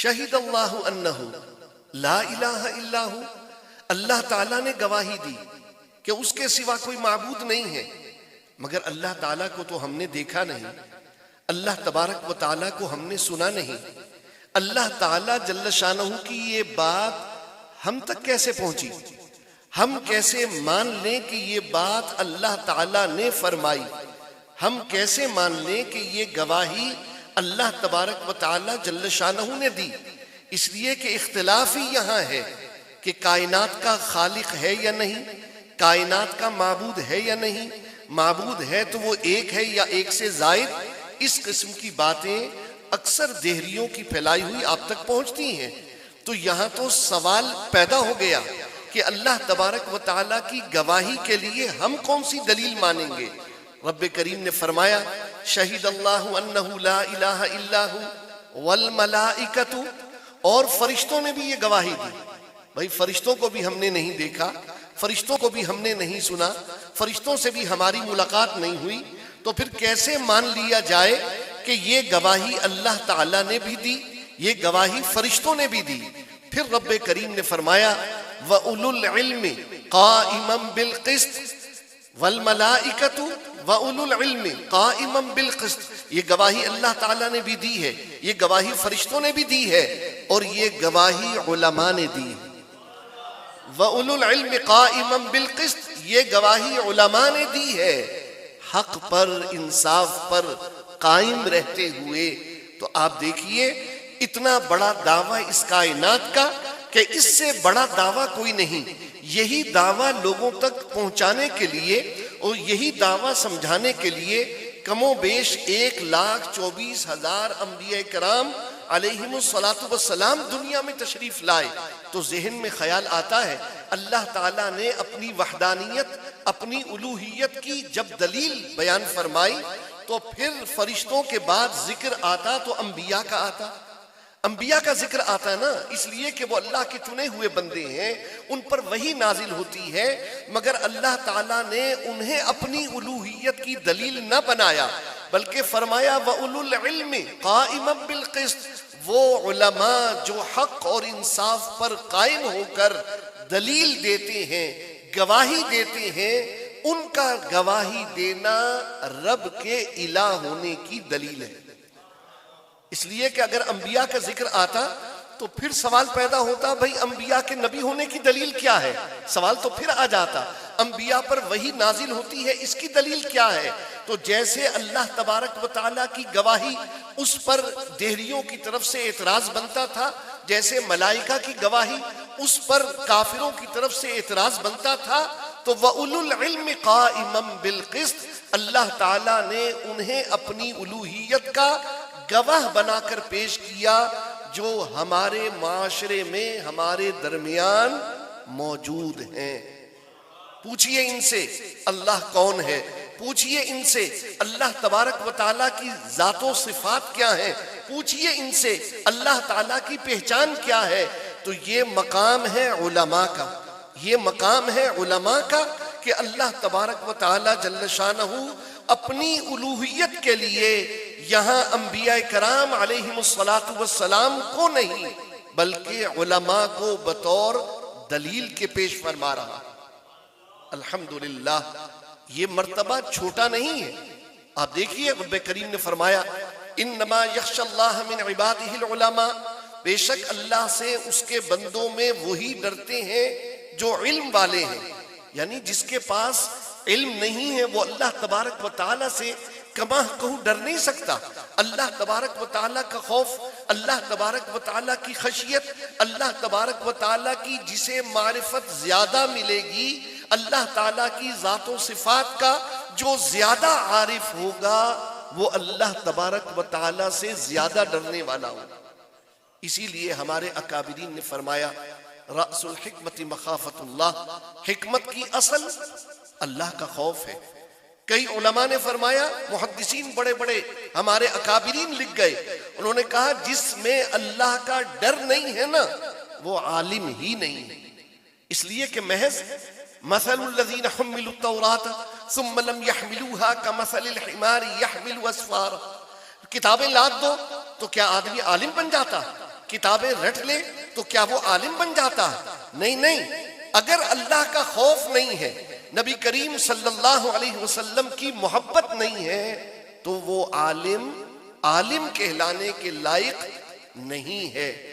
شہید اللہ انہ لا الہ الا ہو، اللہ تعالیٰ نے گواہی دی کہ اس کے سوا کوئی معبود نہیں ہے، مگر اللہ تعالیٰ کو تو ہم نے دیکھا نہیں، اللہ تبارک و تعالیٰ کو ہم نے سنا نہیں۔ اللہ تعالیٰ جل شانہ کی یہ بات ہم تک کیسے پہنچی؟ ہم کیسے مان لیں کہ یہ بات اللہ تعالیٰ نے فرمائی؟ ہم کیسے مان لیں کہ یہ گواہی اللہ تبارک و تعالیٰ جل شانہ نے دی؟ اس لیے کہ اختلاف ہی یہاں ہے کہ کائنات کا خالق ہے یا نہیں، کائنات کا معبود ہے یا نہیں، معبود ہے تو وہ ایک ہے یا ایک سے زائد۔ اس قسم کی باتیں اکثر دہریوں کی پھیلائی ہوئی آپ تک پہنچتی ہیں۔ تو یہاں تو سوال پیدا ہو گیا کہ اللہ تبارک و تعالیٰ کی گواہی کے لیے ہم کون سی دلیل مانیں گے؟ رب کریم نے فرمایا شہید اللہ انہ لا الہ الا ہو والملائکۃ، اور فرشتوں نے بھی یہ گواہی دی۔ بھائی فرشتوں کو بھی ہم نے نہیں دیکھا، فرشتوں کو بھی ہم نے نہیں سنا، فرشتوں سے بھی ہماری ملاقات نہیں ہوئی، تو پھر کیسے مان لیا جائے کہ یہ گواہی اللہ تعالیٰ نے بھی دی، یہ گواہی فرشتوں نے بھی دی؟ پھر رب کریم نے فرمایا وَأُولُو الْعِلْمِ قَائِمًا بِالْقِسْطِ وَالْمَلَائِكَةُ وَأُولُو الْعِلْمِ قَائِمًا بِالْقِسْطِ، یہ گواہی اللہ تعالیٰ نے بھی دی ہے، یہ گواہی فرشتوں نے بھی دی ہے، اور یہ گواہی علماء نے دی ہے۔ وَأُولُو الْعِلْمِ قَائِمًا بِالْقِسْطِ، یہ گواہی علماء نے دی ہے، حق پر انصاف پر قائم رہتے ہوئے۔ تو آپ دیکھیے اتنا بڑا دعویٰ اس کائنات کا کہ اس سے بڑا دعویٰ کوئی نہیں۔ یہی دعویٰ لوگوں تک پہنچانے کے لیے اور یہی دعویٰ سمجھانے کے لیے کم و بیش 1,24,000 انبیاء کرام علیہم السلام دنیا میں تشریف لائے۔ تو ذہن میں خیال آتا ہے اللہ تعالیٰ نے اپنی وحدانیت، اپنی الوہیت کی جب دلیل بیان فرمائی تو پھر فرشتوں کے بعد ذکر آتا تو انبیاء کا آتا، انبیاء کا ذکر آتا ہے نا، اس لیے کہ وہ اللہ کے چنے ہوئے بندے ہیں، ان پر وحی نازل ہوتی ہے، مگر اللہ تعالیٰ نے انہیں اپنی الوہیت کی دلیل نہ بنایا، بلکہ فرمایا وَأُولُو الْعِلْمِ قَائِمًا بِالْقِسْطِ، وہ علماء جو حق اور انصاف پر قائم ہو کر دلیل دیتے ہیں، گواہی دیتے ہیں، ان کا گواہی دینا رب کے الہ ہونے کی دلیل ہے۔ اس لیے کہ اگر انبیاء کا ذکر آتا تو پھر سوال پیدا ہوتا بھئی انبیاء کے نبی ہونے کی دلیل کیا ہے؟ سوال تو پھر آ جاتا انبیاء پر وحی نازل ہوتی ہے، اس کی دلیل کیا ہے؟ تو جیسے اللہ تبارک و تعالیٰ کی گواہی اس پر دہریوں کی طرف سے اعتراض بنتا تھا، جیسے ملائکہ کی گواہی اس پر کافروں کی طرف سے اعتراض بنتا تھا، تو وَأُولُو الْعِلْمِ قَائِمًا بِالْقِسْطِ، اللہ تعالیٰ نے انہیں اپنی الوہیت کا گواہ بنا کر پیش کیا جو ہمارے معاشرے میں ہمارے درمیان موجود ہیں۔ پوچھئے ان سے اللہ کون ہے، پوچھئے ان سے اللہ تبارک و تعالیٰ کی ذات و صفات کیا ہیں، پوچھئے ان سے اللہ تعالیٰ کی پہچان کیا ہے۔ تو یہ مقام ہے علماء کا، یہ مقام ہے علماء کا کہ اللہ تبارک و تعالیٰ جل شانہ اپنی الوہیت کے لیے یہاں انبیاء کرام علیہم السلام کو نہیں بلکہ علماء کو بطور دلیل کے پیش فرما رہا۔ الحمدللہ یہ مرتبہ چھوٹا نہیں ہے۔ آپ دیکھیے رب کریم نے فرمایا انما یخشی اللہ من عبادہ العلماء، بے شک اللہ سے اس کے بندوں میں وہی ڈرتے ہیں جو علم والے ہیں، یعنی جس کے پاس علم نہیں ہے وہ اللہ تبارک و تعالیٰ سے کما کہوں ڈر نہیں سکتا۔ اللہ تبارک و تعالیٰ کا خوف، اللہ تبارک و تعالیٰ کی خشیت، اللہ تبارک و تعالیٰ کی جسے معرفت زیادہ ملے گی، اللہ تعالیٰ کی ذات و صفات کا جو زیادہ عارف ہوگا وہ اللہ تبارک و تعالیٰ سے زیادہ ڈرنے والا ہوگا۔ اسی لیے ہمارے اکابرین نے فرمایا رأس الحکمت مخافت اللہ، حکمت کی اصل اللہ کا خوف ہے۔ کئی علماء نے فرمایا، محدثین بڑے بڑے ہمارے اکابرین لکھ گئے، انہوں نے کہا جس میں اللہ کا ڈر نہیں ہے نا وہ عالم ہی نہیں ہے۔ اس لیے کہ محض مثل الذین حملوا التوراة ثم لم يحملوها كمثل الحمار يحمل اسفارا، کتابیں لاد دو تو کیا آدمی عالم بن جاتا؟ کتابیں رٹ لے تو کیا وہ عالم بن جاتا ہے؟ نہیں نہیں، اگر اللہ کا خوف نہیں ہے، نبی کریم صلی اللہ علیہ وسلم کی محبت نہیں ہے، تو وہ عالم کہلانے کے لائق نہیں ہے۔